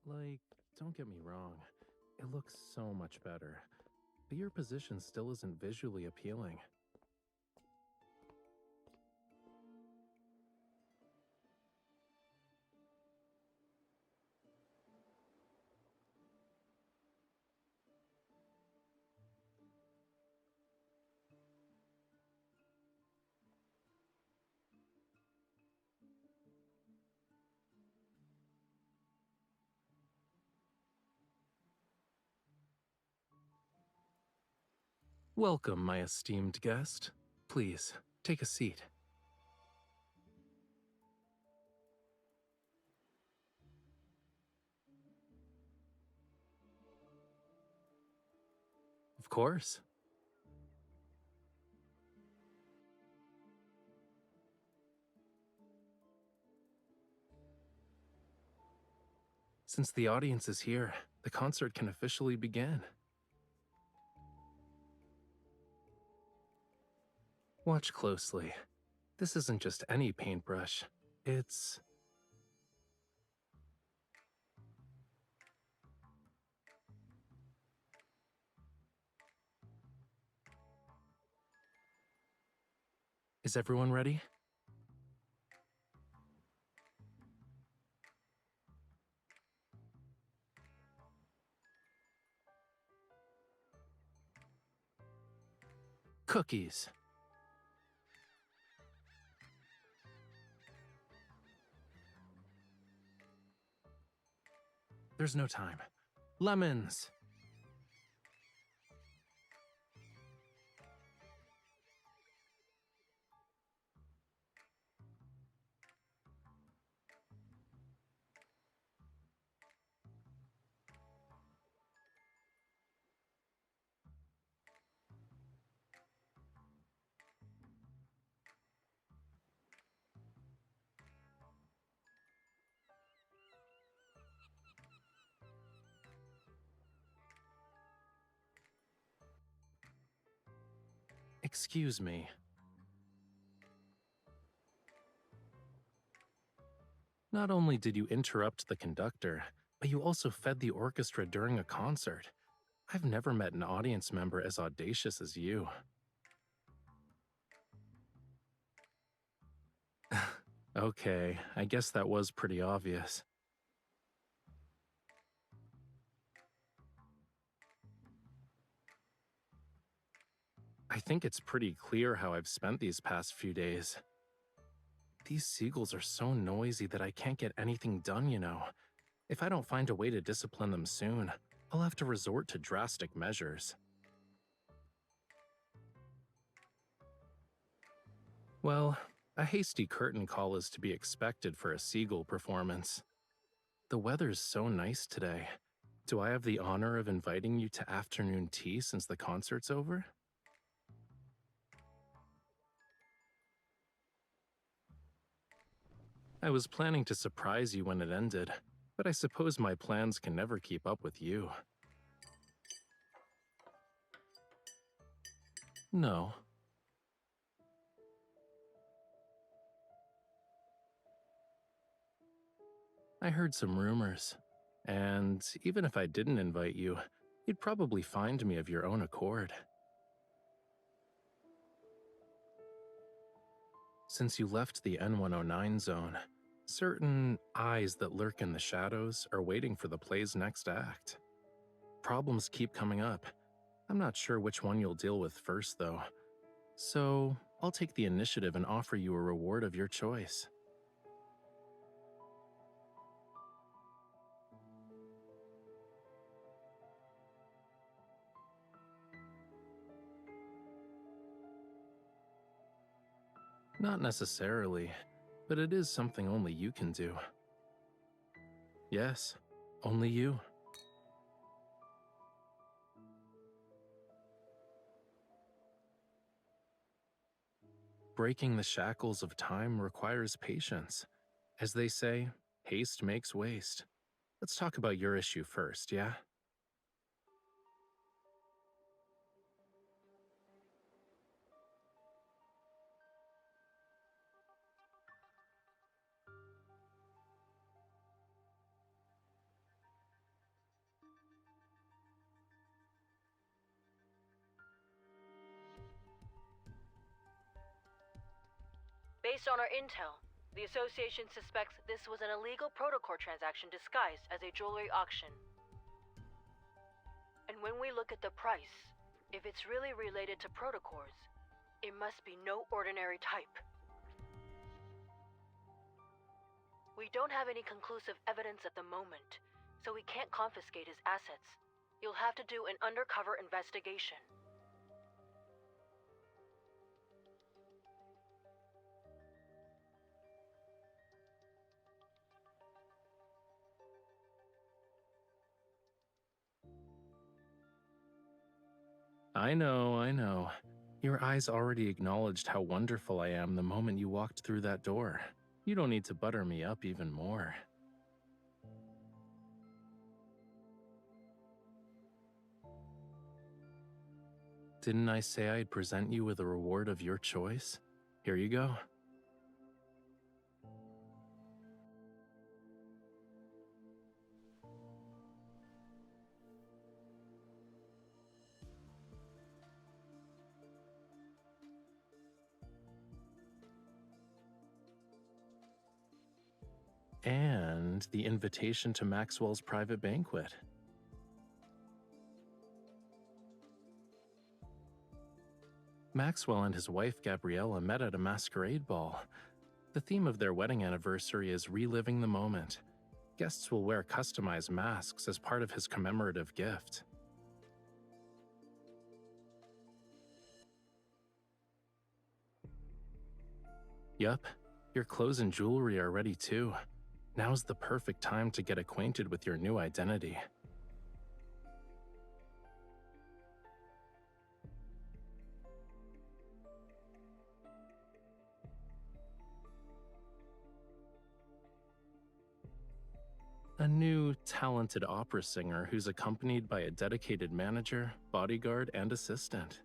Like, don't get me wrong, it looks so much better, but your position still isn't visually appealing. Welcome, my esteemed guest. Please, take a seat. Of course. Since the audience is here, the concert can officially begin. Watch closely. This isn't just any paintbrush. It's... Is everyone ready? Cookies. There's no time. Lemons. Excuse me. Not only did you interrupt the conductor, but you also fed the orchestra during a concert. I've never met an audience member as audacious as you. Okay, I guess that was pretty obvious. I think it's pretty clear how I've spent these past few days. These seagulls are so noisy that I can't get anything done, you know. If I don't find a way to discipline them soon, I'll have to resort to drastic measures. Well, a hasty curtain call is to be expected for a seagull performance. The weather's so nice today. Do I have the honor of inviting you to afternoon tea since the concert's over? I was planning to surprise you when it ended, but I suppose my plans can never keep up with you. No. I heard some rumors, and even if I didn't invite you, you'd probably find me of your own accord. Since you left the N109 zone, certain eyes that lurk in the shadows are waiting for the play's next act. Problems keep coming up. I'm not sure which one you'll deal with first, though. So, I'll take the initiative and offer you a reward of your choice. Not necessarily, but it is something only you can do. Yes, only you. Breaking the shackles of time requires patience. As they say, haste makes waste. Let's talk about your issue first, yeah? Based on our intel, the Association suspects this was an illegal protocol transaction disguised as a jewelry auction. And when we look at the price, if it's really related to protocols, it must be no ordinary type. We don't have any conclusive evidence at the moment, so we can't confiscate his assets. You'll have to do an undercover investigation. I know. Your eyes already acknowledged how wonderful I am the moment you walked through that door. You don't need to butter me up even more. Didn't I say I'd present you with a reward of your choice? Here you go. And the invitation to Maxwell's private banquet. Maxwell and his wife Gabriella met at a masquerade ball. The theme of their wedding anniversary is reliving the moment. Guests will wear customized masks as part of his commemorative gift. Yup, your clothes and jewelry are ready too. Now's the perfect time to get acquainted with your new identity. A new, talented opera singer who's accompanied by a dedicated manager, bodyguard, and assistant.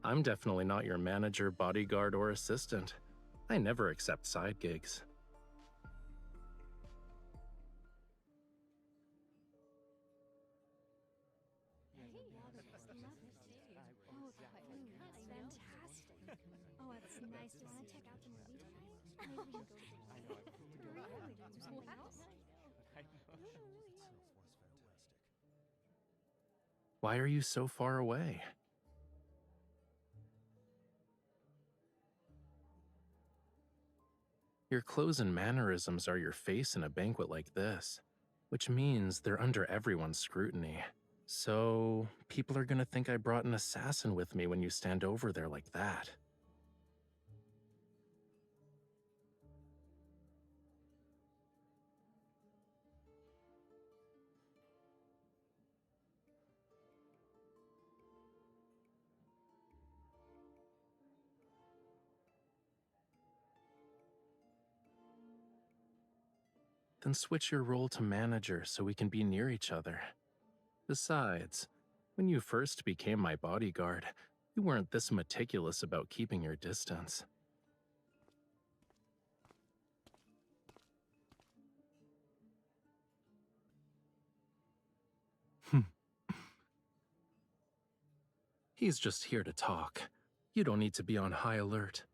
I'm definitely not your manager, bodyguard, or assistant. I never accept side gigs. Why are you so far away? Your clothes and mannerisms are your face in a banquet like this, which means they're under everyone's scrutiny. So, people are gonna think I brought an assassin with me when you stand over there like that. Then switch your role to manager so we can be near each other. Besides, when you first became my bodyguard, you weren't this meticulous about keeping your distance. He's just here to talk. You don't need to be on high alert.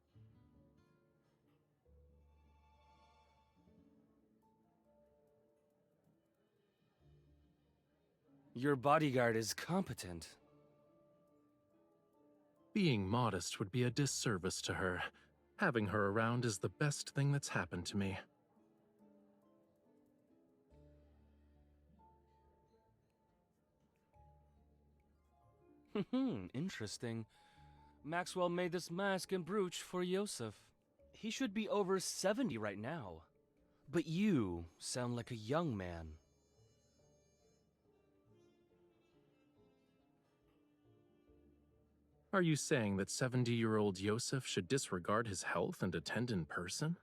Your bodyguard is competent. Being modest would be a disservice to her. Having her around is the best thing that's happened to me. Interesting. Maxwell made this mask and brooch for Yosef. He should be over 70 right now. But you sound like a young man. Are you saying that 70-year-old Yosef should disregard his health and attend in person?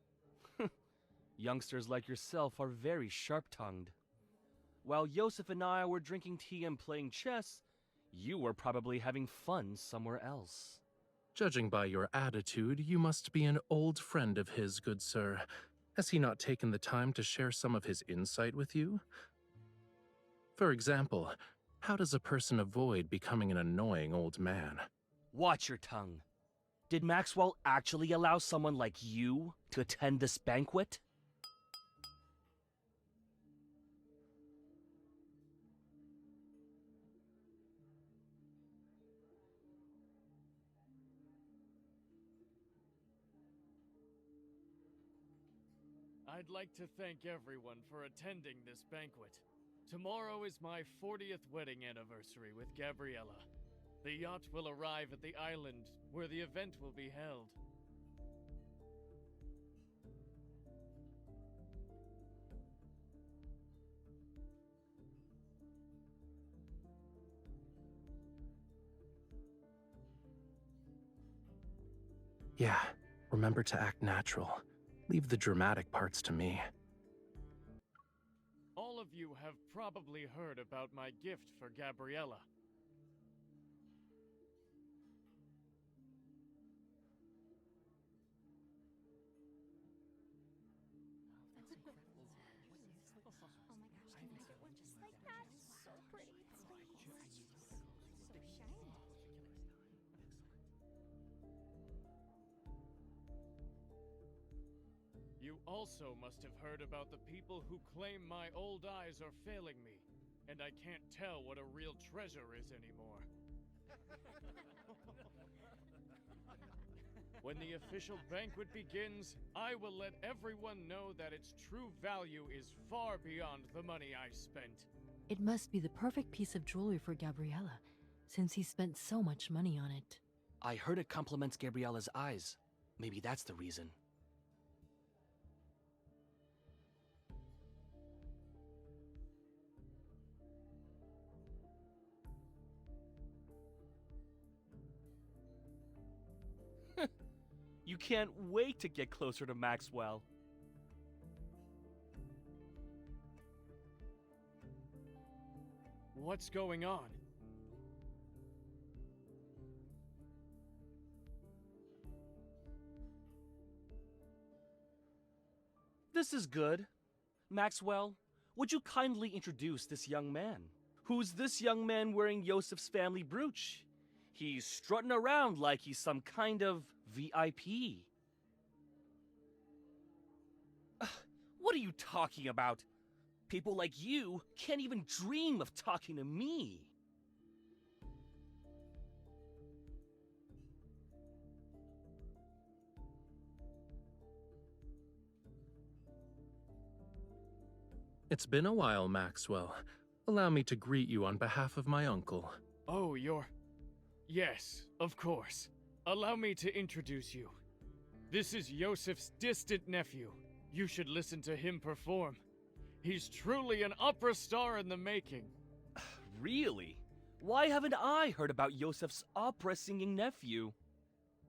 Youngsters like yourself are very sharp-tongued. While Yosef and I were drinking tea and playing chess, you were probably having fun somewhere else. Judging by your attitude, you must be an old friend of his, good sir. Has he not taken the time to share some of his insight with you? For example, how does a person avoid becoming an annoying old man? Watch your tongue. Did Maxwell actually allow someone like you to attend this banquet? I'd like to thank everyone for attending this banquet. Tomorrow is my 40th wedding anniversary with Gabriella. The yacht will arrive at the island where the event will be held. Yeah, remember to act natural. Leave the dramatic parts to me. All of you have probably heard about my gift for Gabriella. You also must have heard about the people who claim my old eyes are failing me, and I can't tell what a real treasure is anymore. When the official banquet begins, I will let everyone know that its true value is far beyond the money I spent. It must be the perfect piece of jewelry for Gabriella, since he spent so much money on it. I heard it compliments Gabriella's eyes. Maybe that's the reason. You can't wait to get closer to Maxwell. What's going on? This is good. Maxwell, would you kindly introduce this young man? Who's this young man wearing Yosef's family brooch? He's strutting around like he's some kind of VIP. What are you talking about? People like you can't even dream of talking to me. It's been a while, Maxwell. Allow me to greet you on behalf of my uncle. Oh, you're... Yes, of course. Allow me to introduce you. This is Yosef's distant nephew. You should listen to him perform. He's truly an opera star in the making. Really? Why haven't I heard about Yosef's opera-singing nephew?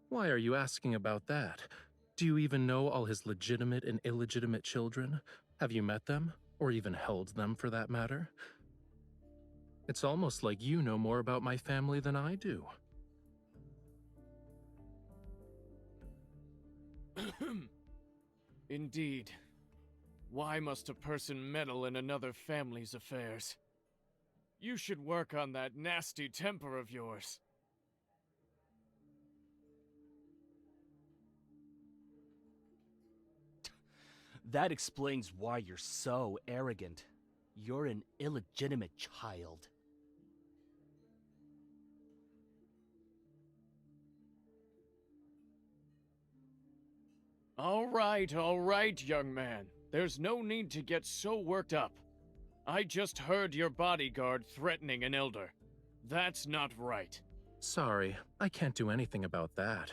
Why are you asking about that? Do you even know all his legitimate and illegitimate children? Have you met them? Or even held them, for that matter? It's almost like you know more about my family than I do. Indeed. Why must a person meddle in another family's affairs? You should work on that nasty temper of yours. That explains why you're so arrogant. You're an illegitimate child. All right, young man. There's no need to get so worked up. I just heard your bodyguard threatening an elder. That's not right. Sorry, I can't do anything about that.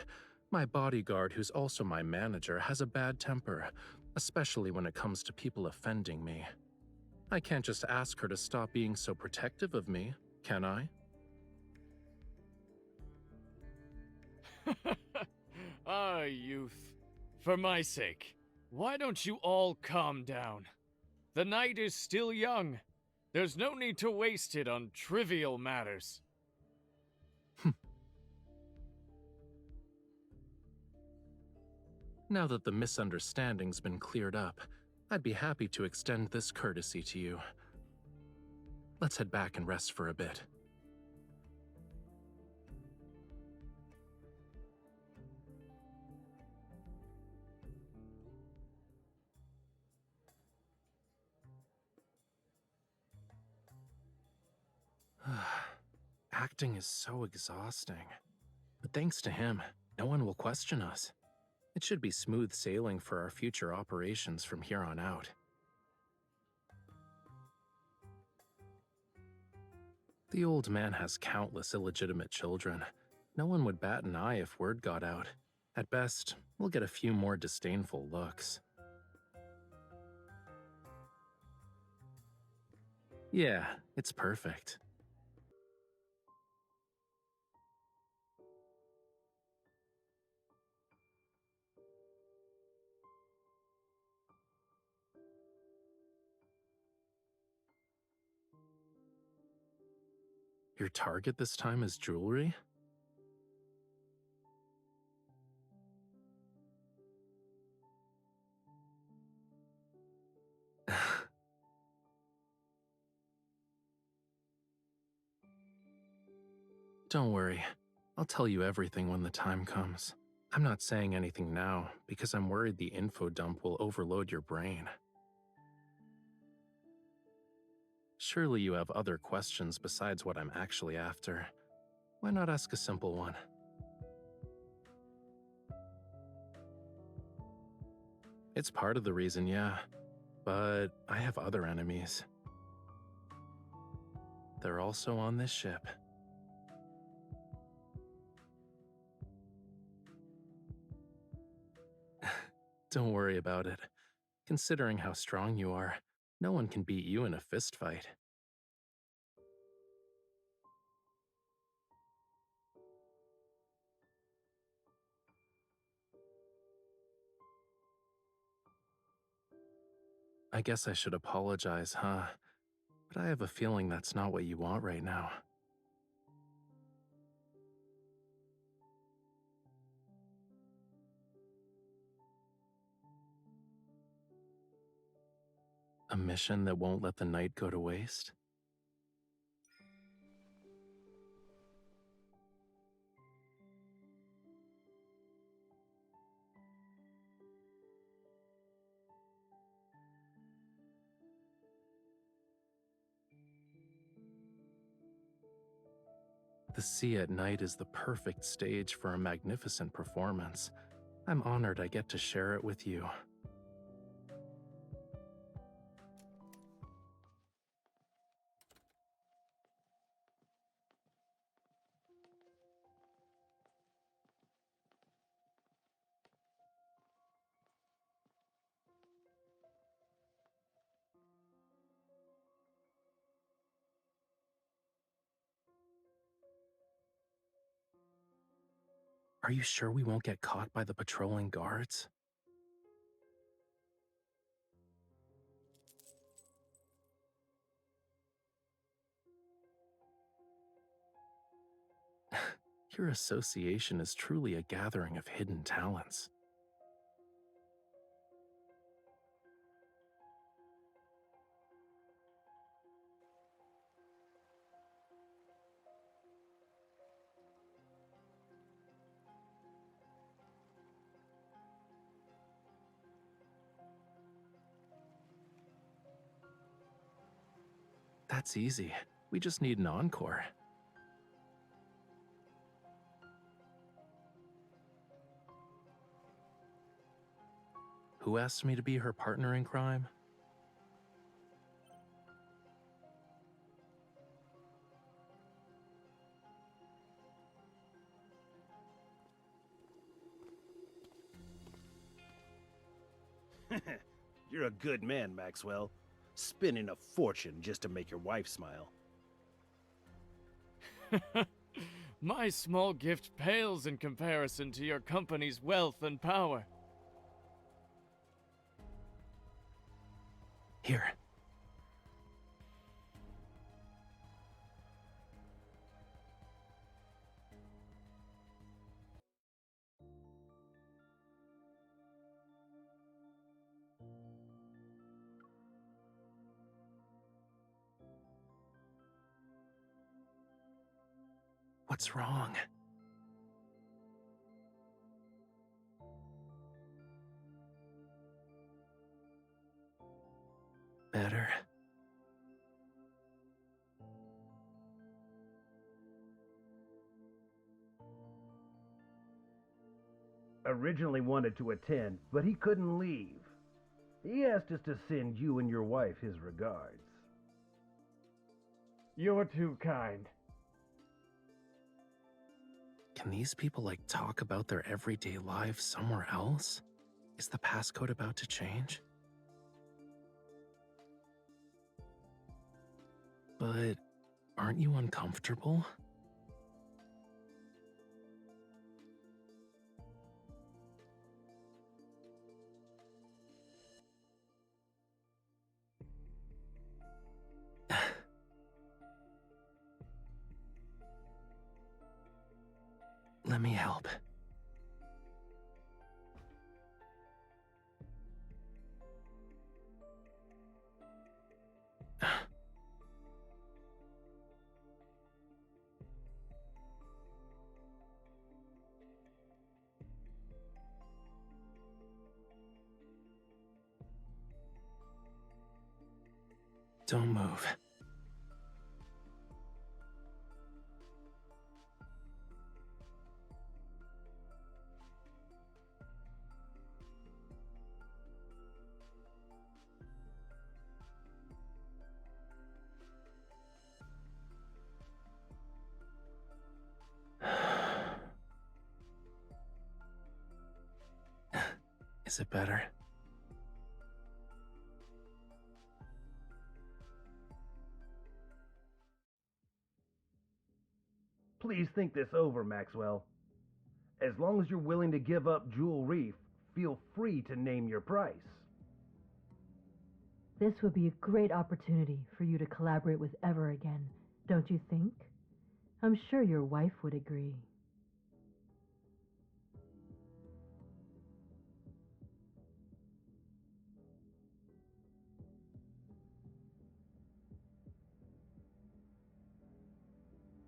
My bodyguard, who's also my manager, has a bad temper, especially when it comes to people offending me. I can't just ask her to stop being so protective of me, can I? Ah, youth. For my sake, why don't you all calm down? The night is still young. There's no need to waste it on trivial matters. Now that the misunderstanding's been cleared up, I'd be happy to extend this courtesy to you. Let's head back and rest for a bit. Acting is so exhausting. But thanks to him, no one will question us. It should be smooth sailing for our future operations from here on out. The old man has countless illegitimate children. No one would bat an eye if word got out. At best, we'll get a few more disdainful looks. Yeah, it's perfect. Your target this time is jewelry? Don't worry. I'll tell you everything when the time comes. I'm not saying anything now because I'm worried the info dump will overload your brain. Surely you have other questions besides what I'm actually after. Why not ask a simple one? It's part of the reason, yeah. But I have other enemies. They're also on this ship. Don't worry about it. Considering how strong you are, no one can beat you in a fist fight. I guess I should apologize, huh? But I have a feeling that's not what you want right now. A mission that won't let the night go to waste? The sea at night is the perfect stage for a magnificent performance. I'm honored I get to share it with you. Are you sure we won't get caught by the patrolling guards? Your association is truly a gathering of hidden talents. That's easy. We just need an encore. Who asked me to be her partner in crime? You're a good man, Maxwell. Spending a fortune just to make your wife smile. My small gift pales in comparison to your company's wealth and power. Here. What's wrong? Better. originally wanted to attend, but he couldn't leave. He asked us to send you and your wife his regards. You're too kind. Can these people talk about their everyday lives somewhere else? Is the passcode about to change? But aren't you uncomfortable? Let me help. Don't move. Is it better? Please think this over, Maxwell. As long as you're willing to give up Jewel Reef, feel free to name your price. This would be a great opportunity for you to collaborate with Ever again, don't you think? I'm sure your wife would agree.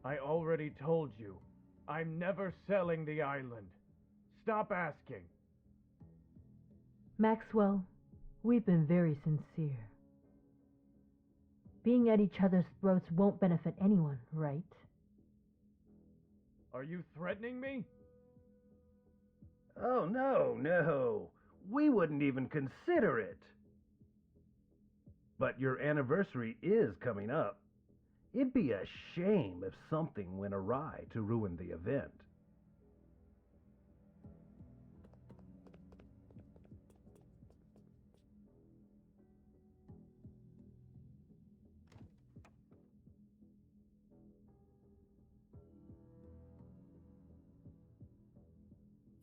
I already told you. I'm never selling the island. Stop asking. Maxwell, we've been very sincere. Being at each other's throats won't benefit anyone, right? Are you threatening me? Oh, no. We wouldn't even consider it. But your anniversary is coming up. It'd be a shame if something went awry to ruin the event.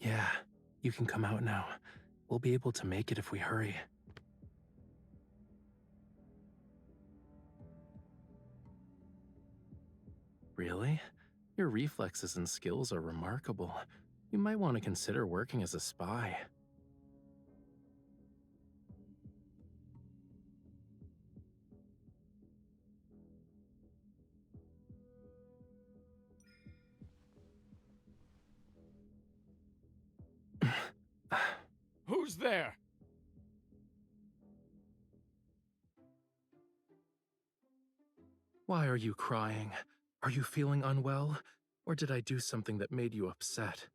Yeah, you can come out now. We'll be able to make it if we hurry. Really? Your reflexes and skills are remarkable. You might want to consider working as a spy. Who's there? Why are you crying? Are you feeling unwell? Or did I do something that made you upset?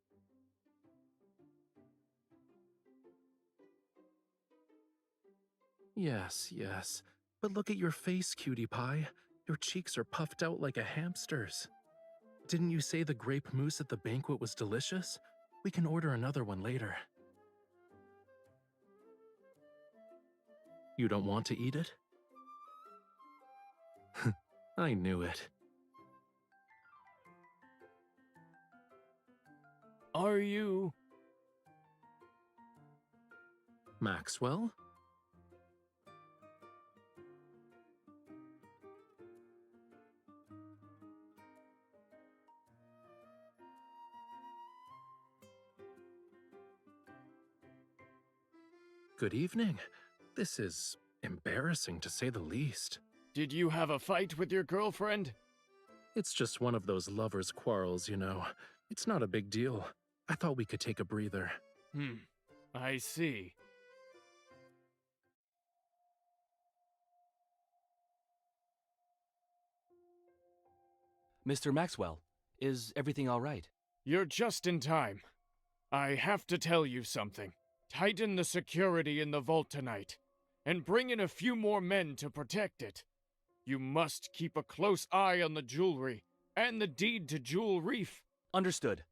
Yes. But look at your face, cutie pie. Your cheeks are puffed out like a hamster's. Didn't you say the grape mousse at the banquet was delicious? We can order another one later. You don't want to eat it? I knew it. Are you... Maxwell? Good evening. This is embarrassing to say the least. Did you have a fight with your girlfriend? It's just one of those lovers' quarrels, you know. It's not a big deal. I thought we could take a breather. I see. Mr. Maxwell, is everything all right? You're just in time. I have to tell you something. Tighten the security in the vault tonight, and bring in a few more men to protect it. You must keep a close eye on the jewelry and the deed to Jewel Reef. Understood.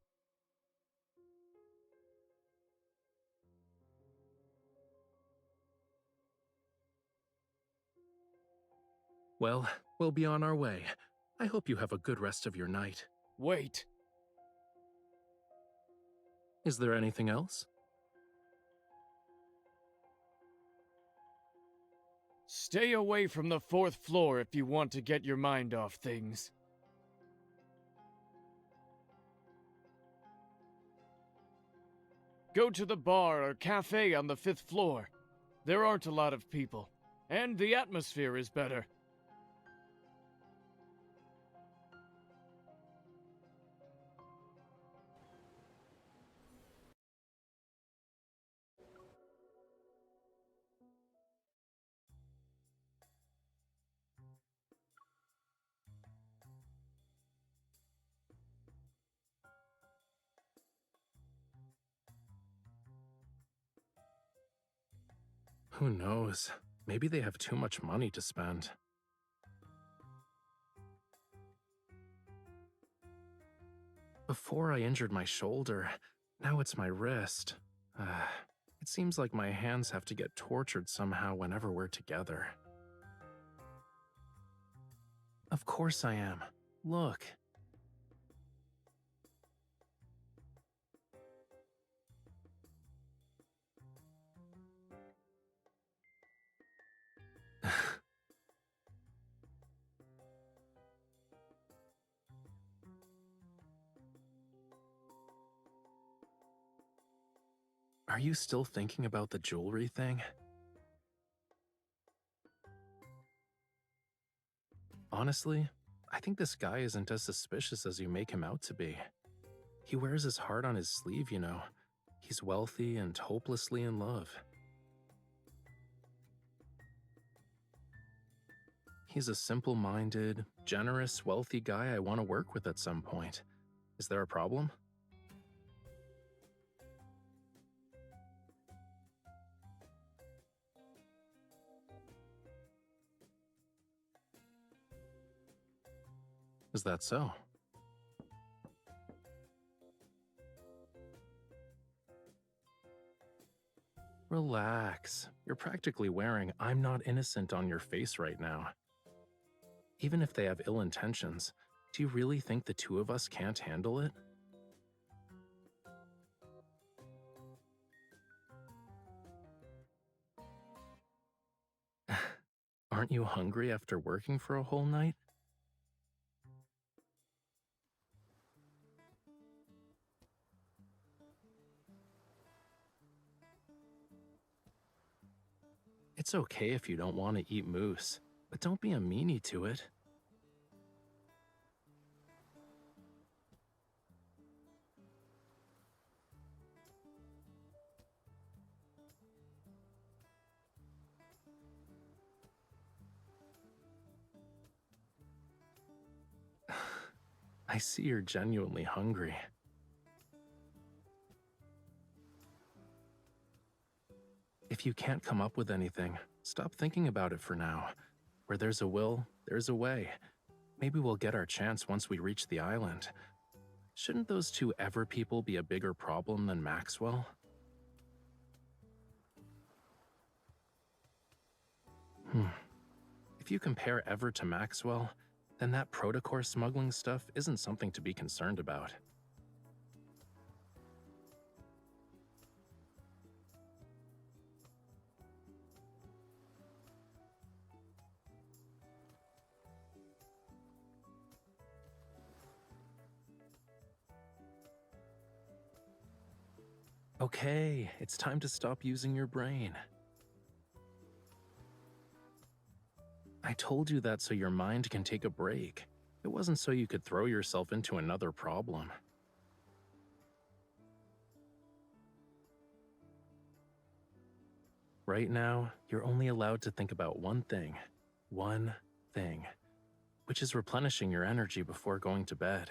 Well, we'll be on our way. I hope you have a good rest of your night. Wait. Is there anything else? Stay away from the 4th floor if you want to get your mind off things. Go to the bar or cafe on the 5th floor. There aren't a lot of people, and the atmosphere is better. Who knows? Maybe they have too much money to spend. Before I injured my shoulder, now it's my wrist. It seems like my hands have to get tortured somehow whenever we're together. Of course I am. Look. Are you still thinking about the jewelry thing? Honestly, I think this guy isn't as suspicious as you make him out to be. He wears his heart on his sleeve, you know. He's wealthy and hopelessly in love. He's a simple-minded, generous, wealthy guy I want to work with at some point. Is there a problem? Is that so? Relax. You're practically wearing "I'm not innocent" on your face right now. Even if they have ill intentions, do you really think the two of us can't handle it? Aren't you hungry after working for a whole night? It's okay if you don't want to eat moose, but don't be a meanie to it. I see you're genuinely hungry. If you can't come up with anything, stop thinking about it for now. Where there's a will, there's a way. Maybe we'll get our chance once we reach the island. Shouldn't those two Ever people be a bigger problem than Maxwell? If you compare Ever to Maxwell, then that protocore smuggling stuff isn't something to be concerned about. Okay, it's time to stop using your brain. I told you that so your mind can take a break. It wasn't so you could throw yourself into another problem. Right now, you're only allowed to think about one thing, which is replenishing your energy before going to bed.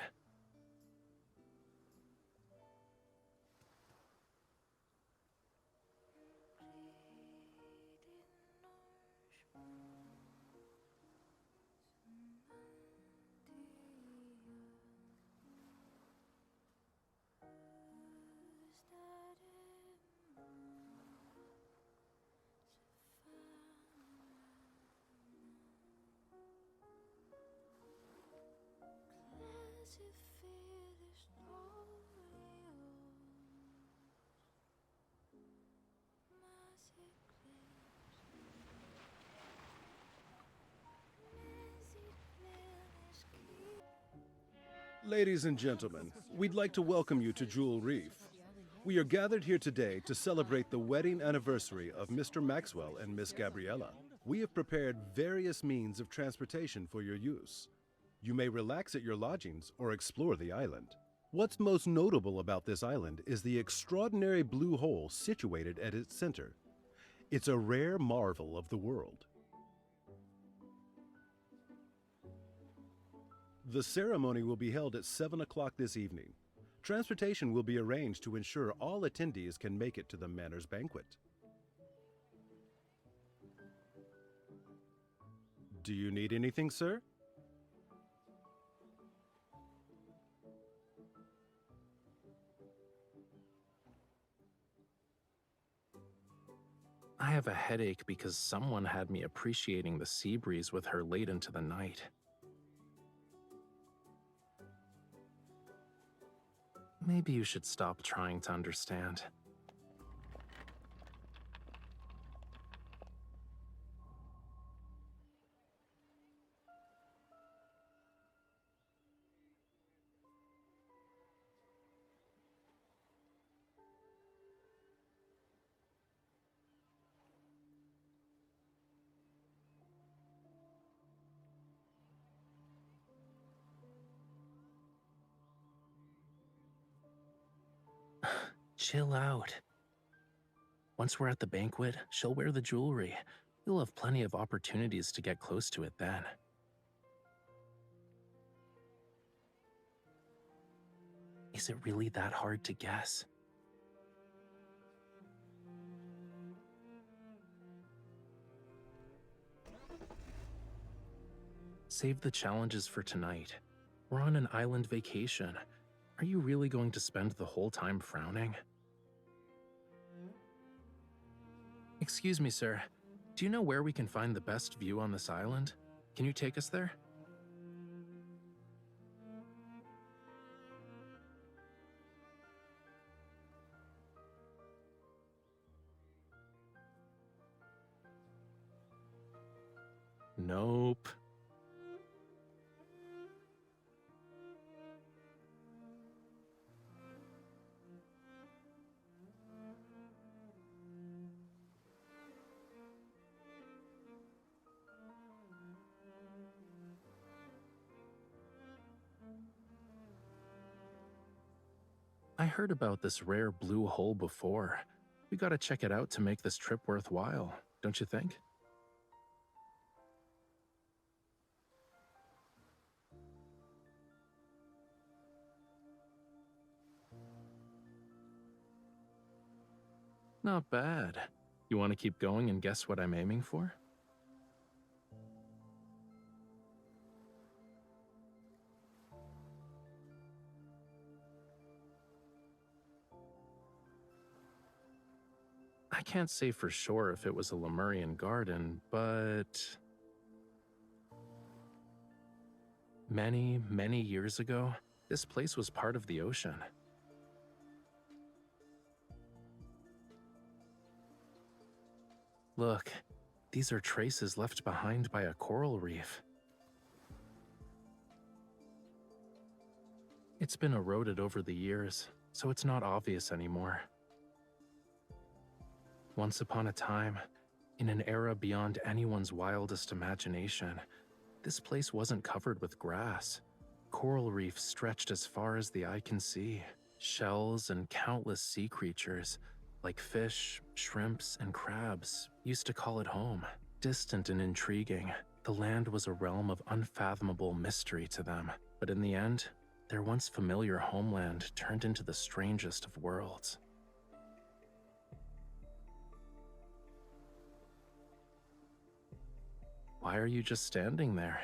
Ladies and gentlemen, we'd like to welcome you to Jewel Reef. We are gathered here today to celebrate the wedding anniversary of Mr. Maxwell and Miss Gabriella. We have prepared various means of transportation for your use. You may relax at your lodgings or explore the island. What's most notable about this island is the extraordinary blue hole situated at its center. It's a rare marvel of the world. The ceremony will be held at 7 o'clock this evening. Transportation will be arranged to ensure all attendees can make it to the Manor's banquet. Do you need anything, sir? I have a headache because someone had me appreciating the sea breeze with her late into the night. Maybe you should stop trying to understand. Chill out. Once we're at the banquet, she'll wear the jewelry. You'll have plenty of opportunities to get close to it then. Is it really that hard to guess? Save the challenges for tonight. We're on an island vacation. Are you really going to spend the whole time frowning? Excuse me, sir. Do you know where we can find the best view on this island? Can you take us there? Nope. I heard about this rare blue hole before. We gotta check it out to make this trip worthwhile, don't you think? Not bad. You want to keep going and guess what I'm aiming for? I can't say for sure if it was a Lemurian garden, but many, many years ago, this place was part of the ocean. Look, these are traces left behind by a coral reef. It's been eroded over the years, so it's not obvious anymore. Once upon a time, in an era beyond anyone's wildest imagination, this place wasn't covered with grass. Coral reefs stretched as far as the eye can see. Shells and countless sea creatures, like fish, shrimps, and crabs, used to call it home. Distant and intriguing, the land was a realm of unfathomable mystery to them. But in the end, their once familiar homeland turned into the strangest of worlds. Why are you just standing there?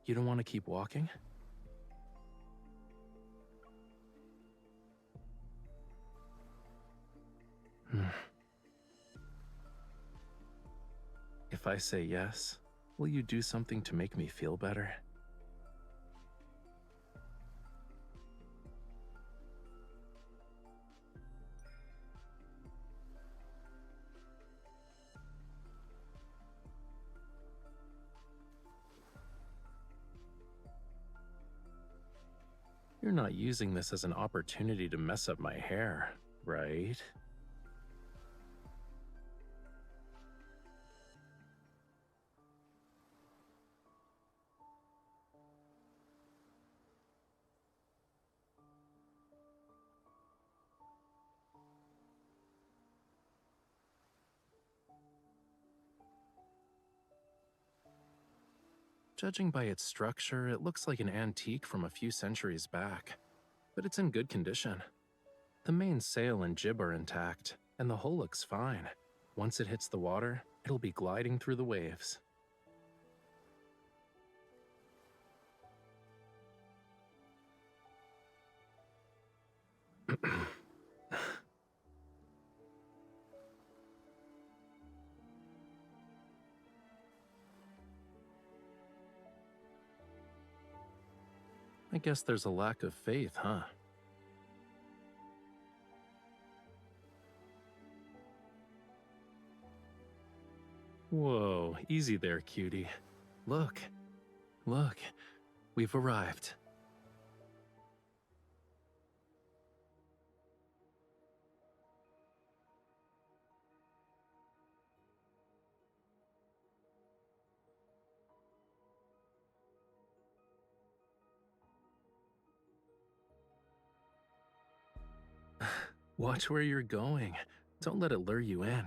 You don't want to keep walking? If I say yes, will you do something to make me feel better? You're not using this as an opportunity to mess up my hair, right? Judging by its structure, it looks like an antique from a few centuries back, but it's in good condition. The main sail and jib are intact, and the hull looks fine. Once it hits the water, it'll be gliding through the waves. I guess there's a lack of faith, huh? Whoa, easy there, cutie. Look, we've arrived. Watch where you're going. Don't let it lure you in.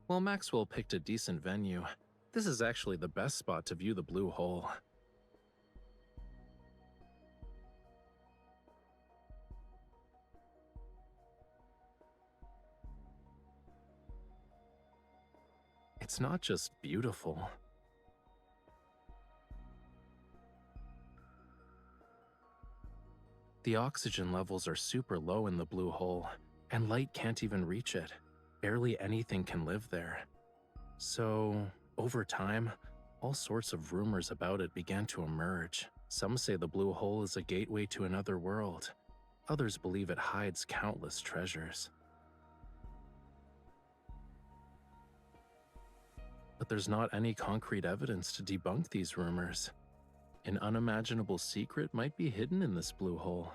While Maxwell picked a decent venue, this is actually the best spot to view the blue hole. It's not just beautiful. The oxygen levels are super low in the blue hole, and light can't even reach it. Barely anything can live there. So, over time, all sorts of rumors about it began to emerge. Some say the blue hole is a gateway to another world. Others believe it hides countless treasures. But there's not any concrete evidence to debunk these rumors. An unimaginable secret might be hidden in this blue hole.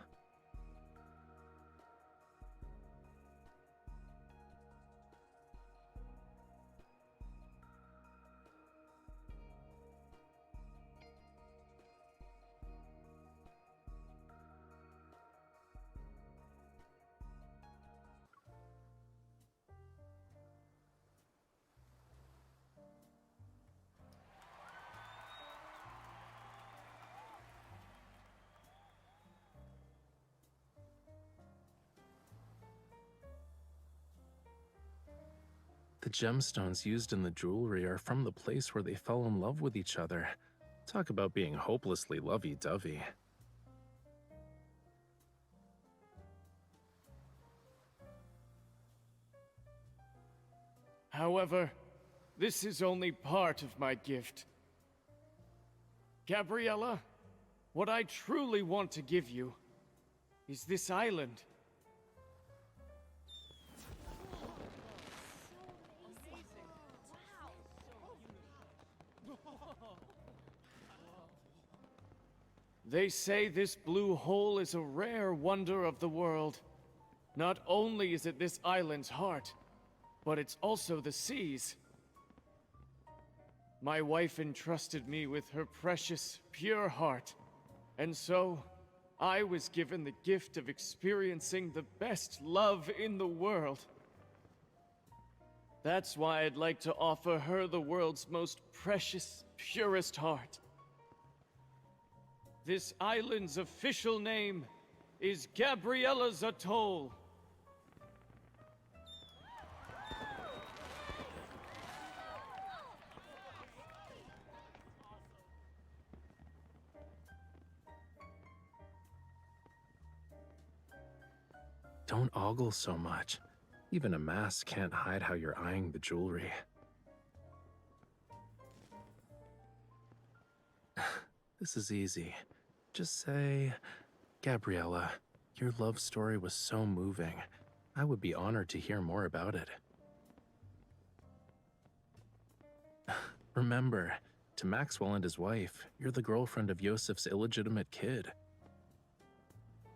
The gemstones used in the jewelry are from the place where they fell in love with each other. Talk about being hopelessly lovey-dovey. However, this is only part of my gift. Gabriella, what I truly want to give you is this island. They say this blue hole is a rare wonder of the world. Not only is it this island's heart, but it's also the sea's. My wife entrusted me with her precious, pure heart, and so I was given the gift of experiencing the best love in the world. That's why I'd like to offer her the world's most precious, purest heart. This island's official name is Gabriella's Atoll. Don't ogle so much. Even a mask can't hide how you're eyeing the jewelry. This is easy. Just say, Gabriella, your love story was so moving. I would be honored to hear more about it. Remember, To Maxwell and his wife, you're the girlfriend of Yosef's illegitimate kid.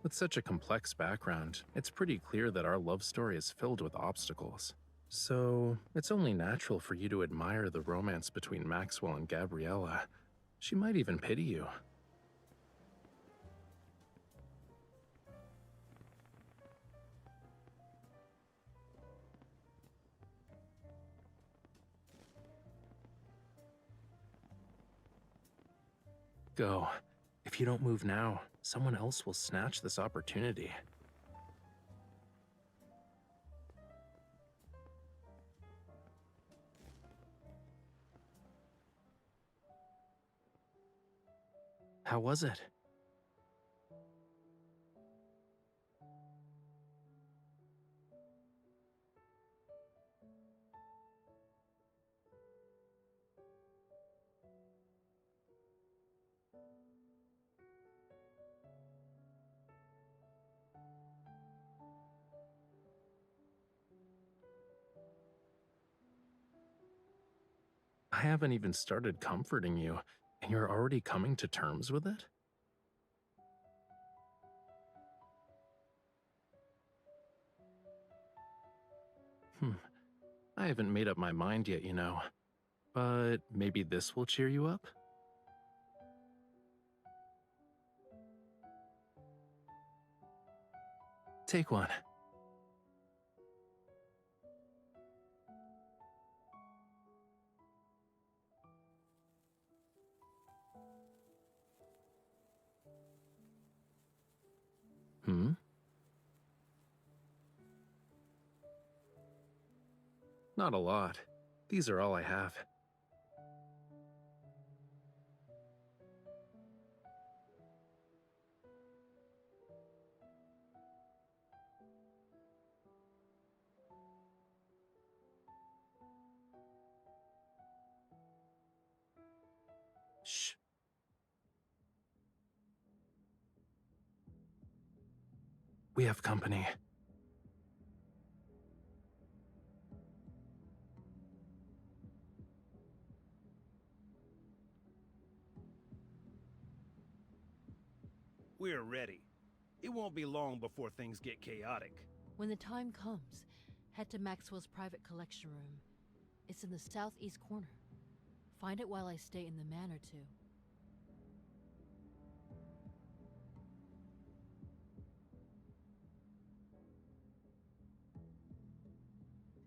With such a complex background, it's pretty clear that our love story is filled with obstacles. So, it's only natural for you to admire the romance between Maxwell and Gabriella. She might even pity you. Go. If you don't move now, someone else will snatch this opportunity. How was it? I haven't even started comforting you, and you're already coming to terms with it? I haven't made up my mind yet, you know. But maybe this will cheer you up? Take one. Hmm? Not a lot. These are all I have. Shh. We have company. We're ready. It won't be long before things get chaotic. When the time comes, head to Maxwell's private collection room. It's in the southeast corner. Find it while I stay in the manor, too.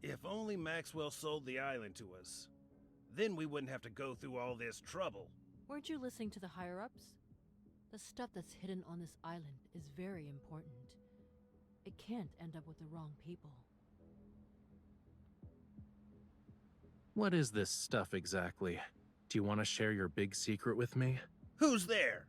If only Maxwell sold the island to us. Then we wouldn't have to go through all this trouble. Weren't you listening to the higher-ups? The stuff that's hidden on this island is very important. It can't end up with the wrong people. What is this stuff exactly? Do you want to share your big secret with me? Who's there?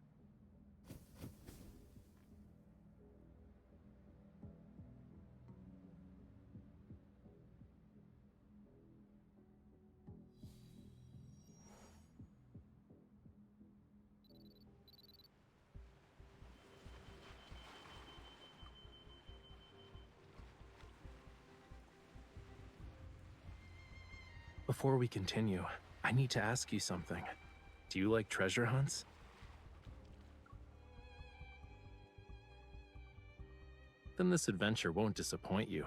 Before we continue, I need to ask you something. Do you like treasure hunts? Then this adventure won't disappoint you.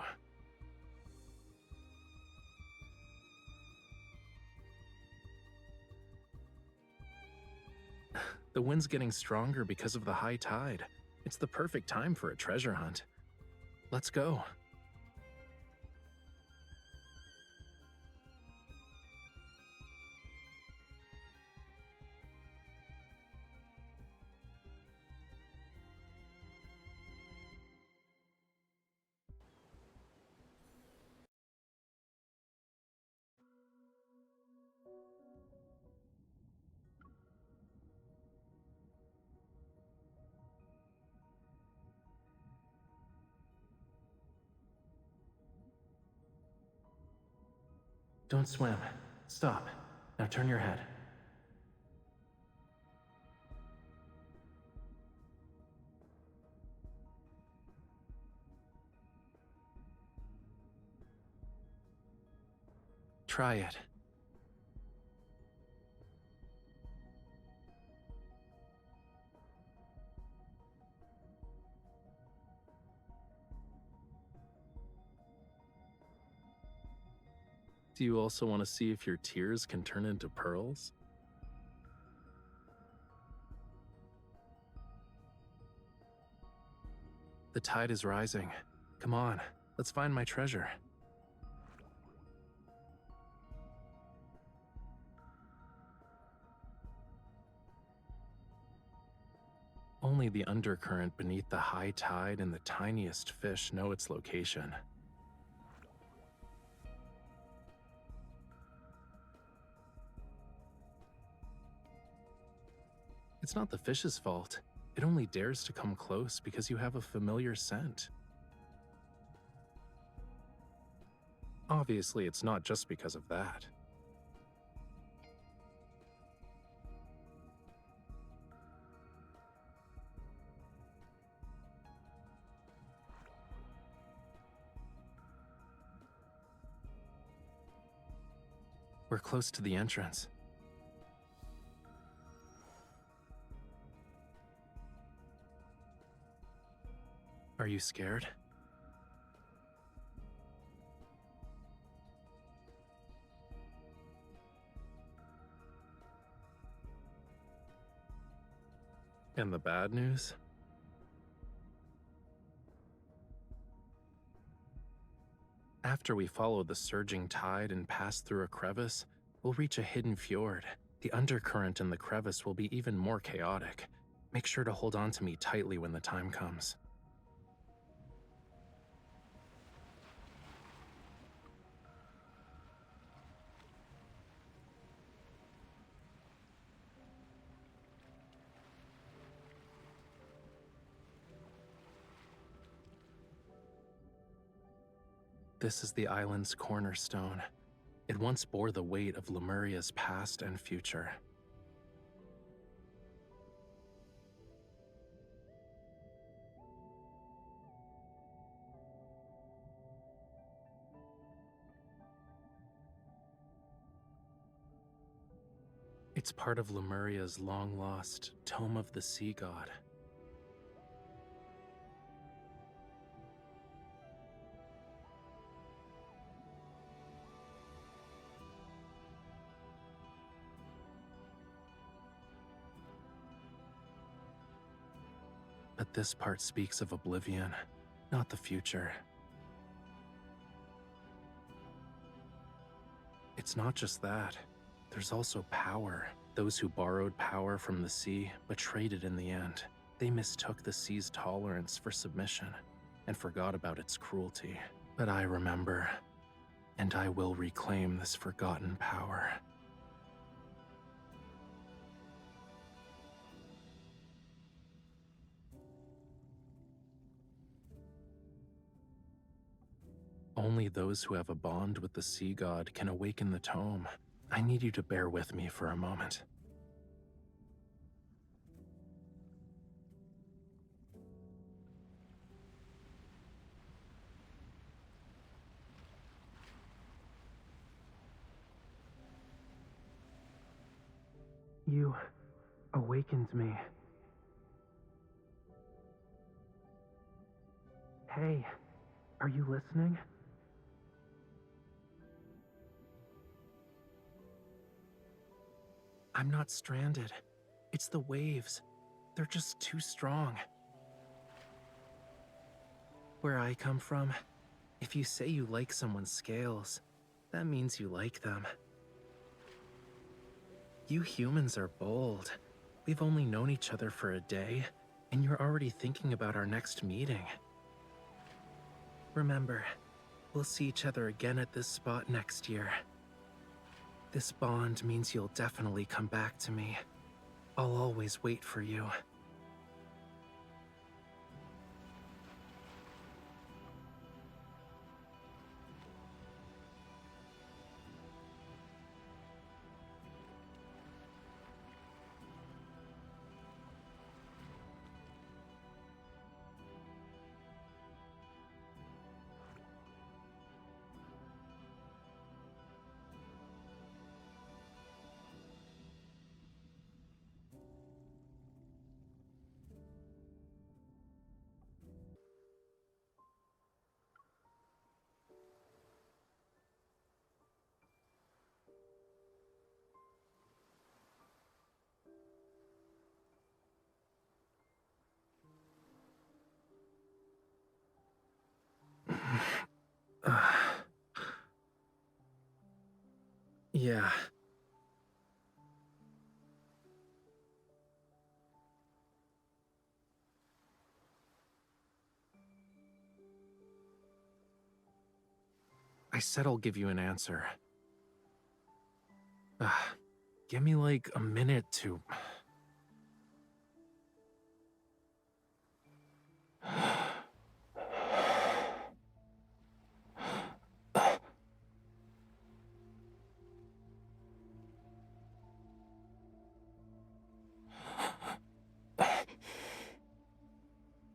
The wind's getting stronger because of the high tide. It's the perfect time for a treasure hunt. Let's go. Don't swim. Stop. Now turn your head. Try it. Do you also want to see if your tears can turn into pearls? The tide is rising. Come on, let's find my treasure. Only the undercurrent beneath the high tide and the tiniest fish know its location. It's not the fish's fault. It only dares to come close because you have a familiar scent. Obviously, it's not just because of that. We're close to the entrance. Are you scared? And the bad news? After we follow the surging tide and pass through a crevice, we'll reach a hidden fjord. The undercurrent in the crevice will be even more chaotic. Make sure to hold on to me tightly when the time comes. This is the island's cornerstone. It once bore the weight of Lemuria's past and future. It's part of Lemuria's long-lost Tome of the Sea God. But this part speaks of oblivion, not the future. It's not just that. There's also power. Those who borrowed power from the sea but traded in the end. They mistook the sea's tolerance for submission and forgot about its cruelty. But I remember, and I will reclaim this forgotten power. Only those who have a bond with the sea god can awaken the tome. I need you to bear with me for a moment. You awakened me. Hey, are you listening? I'm not stranded. It's the waves. They're just too strong. Where I come from, if you say you like someone's scales, that means you like them. You humans are bold. We've only known each other for a day, and you're already thinking about our next meeting. Remember, we'll see each other again at this spot next year. This bond means you'll definitely come back to me. I'll always wait for you. Yeah. I said I'll give you an answer. Give me like a minute to...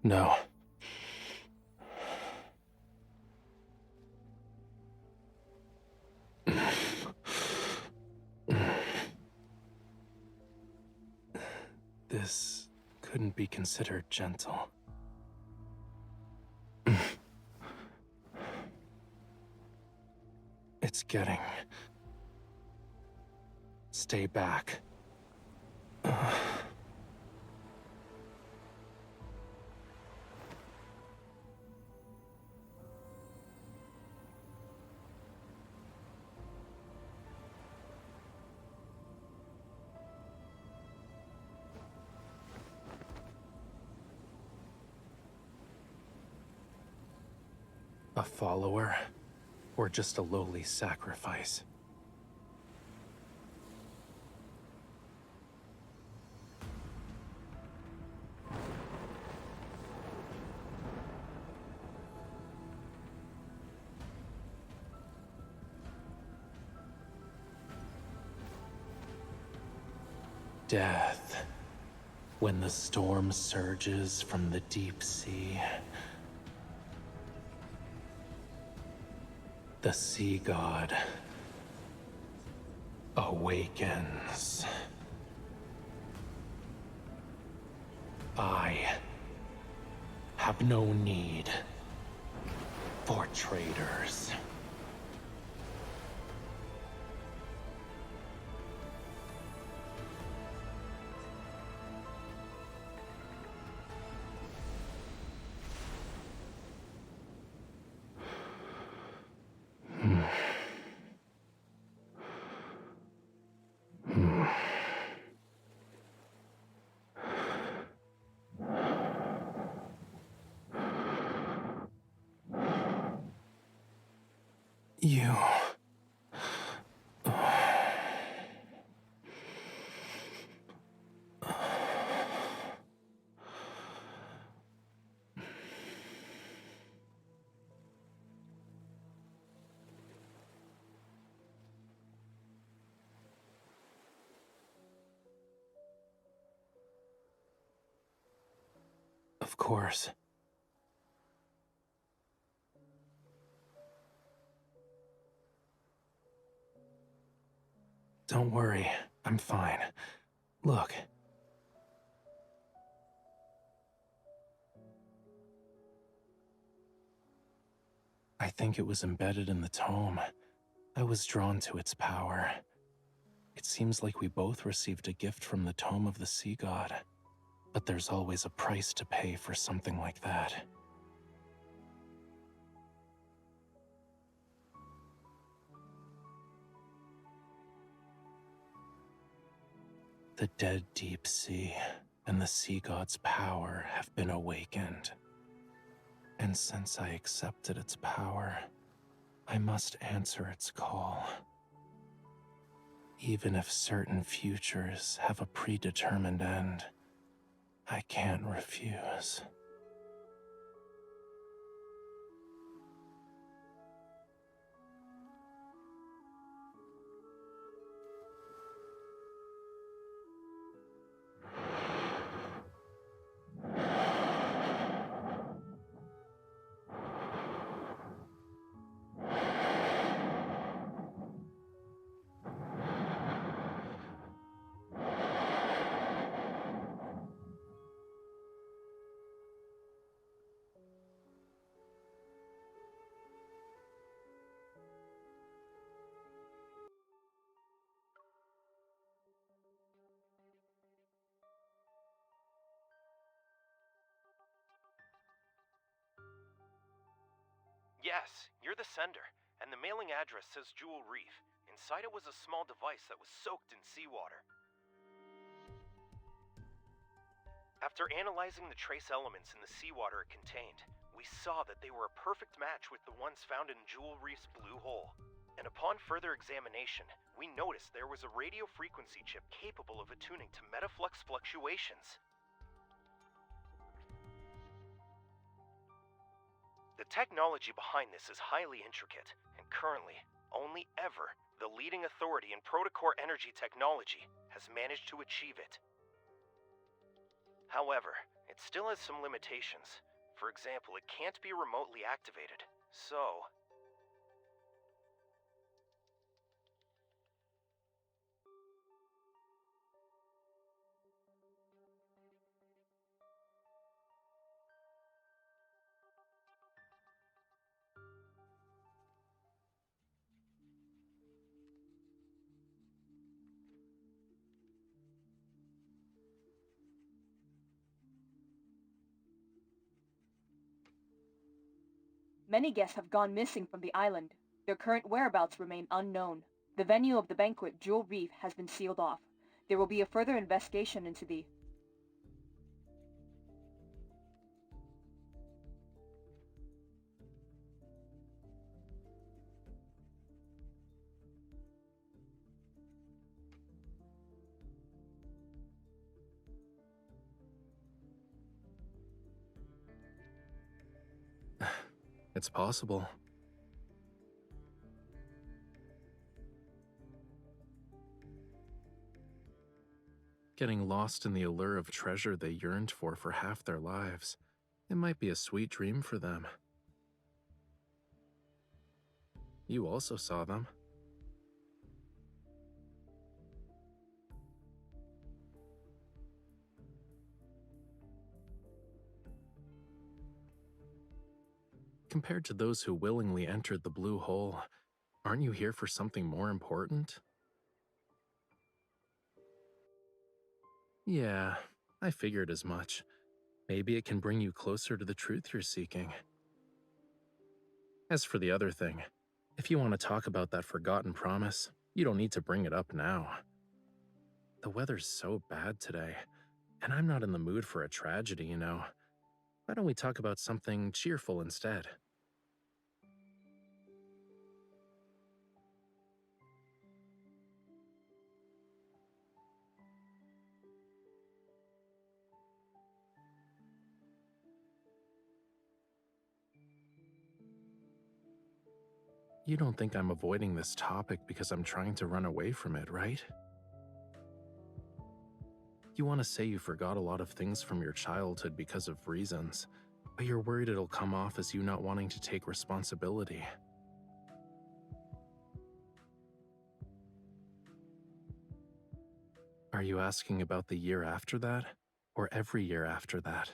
No. This couldn't be considered gentle. It's getting... Stay back. A follower? Or just a lowly sacrifice? Death. When the storm surges from the deep sea, the sea god awakens. I have no need for traitors. You... Of course. Don't worry, I'm fine. Look. I think it was embedded in the tome. I was drawn to its power. It seems like we both received a gift from the tome of the sea god. But there's always a price to pay for something like that. The dead deep sea and the sea god's power have been awakened. And since I accepted its power, I must answer its call. Even if certain futures have a predetermined end, I can't refuse. Yes, you're the sender, and the mailing address says Jewel Reef. inside it was a small device that was soaked in seawater. After analyzing the trace elements in the seawater it contained, we saw that they were a perfect match with the ones found in Jewel Reef's blue hole. And upon further examination, we noticed there was a radio frequency chip capable of attuning to metaflux fluctuations. The technology behind this is highly intricate, and currently, only ever, the leading authority in protocore energy technology has managed to achieve it. However, it still has some limitations. For example, it can't be remotely activated, so... Many guests have gone missing from the island. Their current whereabouts remain unknown. The venue of the banquet, Jewel Reef, has been sealed off. There will be a further investigation into the... It's possible. Getting lost in the allure of treasure they yearned for half their lives. It might be a sweet dream for them. You also saw them. Compared to those who willingly entered the blue hole, aren't you here for something more important? Yeah, I figured as much. Maybe it can bring you closer to the truth you're seeking. As for the other thing, if you want to talk about that forgotten promise, you don't need to bring it up now. The weather's so bad today, and I'm not in the mood for a tragedy, you know. Why don't we talk about something cheerful instead? You don't think I'm avoiding this topic because I'm trying to run away from it, right? You want to say you forgot a lot of things from your childhood because of reasons, but you're worried it'll come off as you not wanting to take responsibility. Are you asking about the year after that, or every year after that?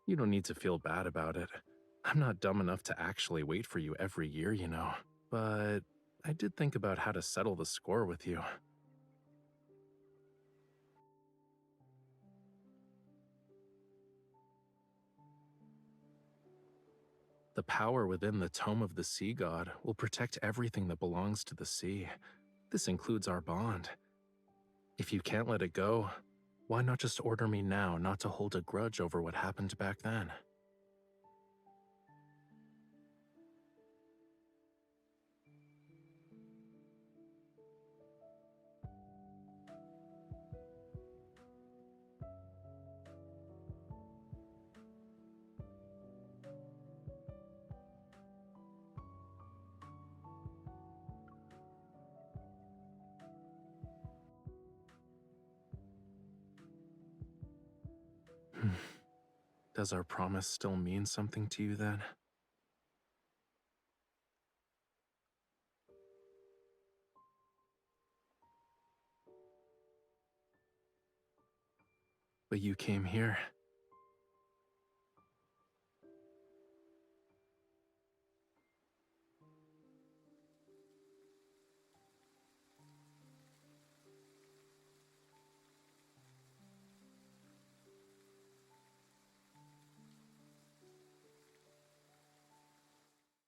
You don't need to feel bad about it. I'm not dumb enough to actually wait for you every year, you know. But I did think about how to settle the score with you. The power within the Tome of the Sea God will protect everything that belongs to the sea. This includes our bond. If you can't let it go, why not just order me now not to hold a grudge over what happened back then? Does our promise still mean something to you then? But you came here.